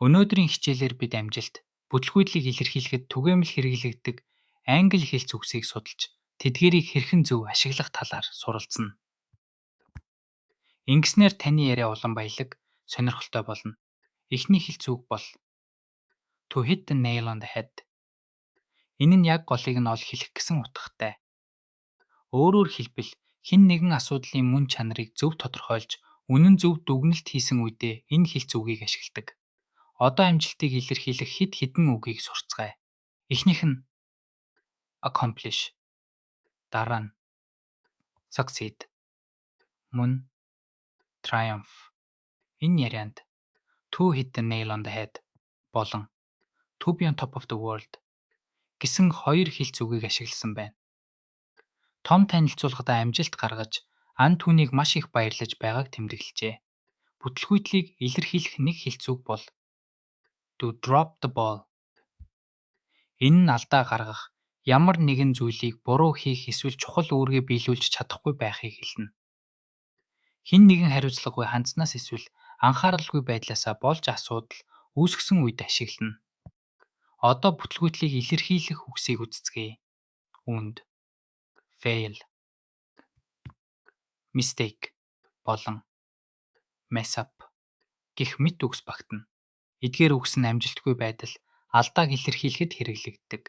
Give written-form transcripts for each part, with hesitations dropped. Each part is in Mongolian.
Өнөөдрийн хичээлээр бид амжилт, бүтэлгүйтлийг илэрхийлэхэд түгээмэл хэрэглэгддэг англи хэлц үгсийг судалж, тэдгээрийг хэрхэн зөв ашиглах талаар суралцна. Ингэснээр таны яриа улам баялаг, сонирхолтой болно. Эхний хэлц үг бол to hit the nail on the head. Энэ нь яг голыг нь ол хэлэх гэсэн утгатай. Өөрөөр хэлбэл хэн нэгэн асуудлын мөн чанарыг зөв тодорхойлж, үнэн зөв дүгнэлт хийсэн үедээ энэ хэлц үгийг ашигладаг. Одоо амжилтыг илэрхийлэх хэд хэдэн үгийг сурцгаая. Эхнийх нь accomplish, дараа нь succeed, мөн triumph. Энэ ярианд to hit the nail on the head болон to be on top of the world гэсэн хоёр хэлц үгийг ашигласан байна. Том танилцуулгадаа амжилт гаргаж, ан түүнийг маш их баярлаж байгааг тэмдэглэжээ. Бүтэлгүйтлийг илэрхийлэх нэг хэлц үг бол to drop the ball. Энэ нь алдаа гаргах, ямар нэгэн зүйлийг буруу хийх эсвэл чухал үүргээ биелүүлж чадахгүй байхыг хэлнэ. Хэн нэгэн хариуцлагагүй хандснаас эсвэл анхааралгүй байдлаасаа болж асуудал үүсгэсэн үед ашиглана. Одоо бүтэлгүйтлийг илэрхийлэх үгсийг үздэцгээе. Үүнд fail, mistake болон mess up гэх мэт үгс багтана. Эдгээр үгс нь амжилтгүй байдал, алдааг илэрхийлэхэд хэрэглэгддэг.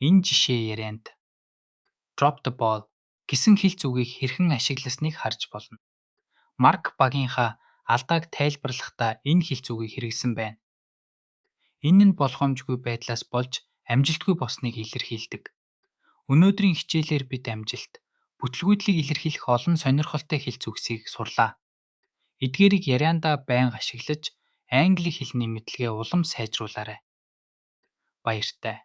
Энэ жишээ ярианд drop the ball гэсэн хэлц үгийг хэрхэн ашигласныг харж болно. Марк багийнхаа алдааг тайлбарлахдаа энэ хэлц үгийг хэрэглэсэн байна. Энэ нь болгоомжгүй байдлаас болж амжилтгүй болсныг илэрхийлдэг. Өнөөдрийн хичээлээр бид амжилт, бүтэлгүйтлийг илэрхийлэх олон сонирхолтой хэлц үгсийг сурлаа. Эдгээрийг яриандаа байнга ашиглаж, англи хэлний мэдлэгээ улам сайжруулаарай. Баяртай.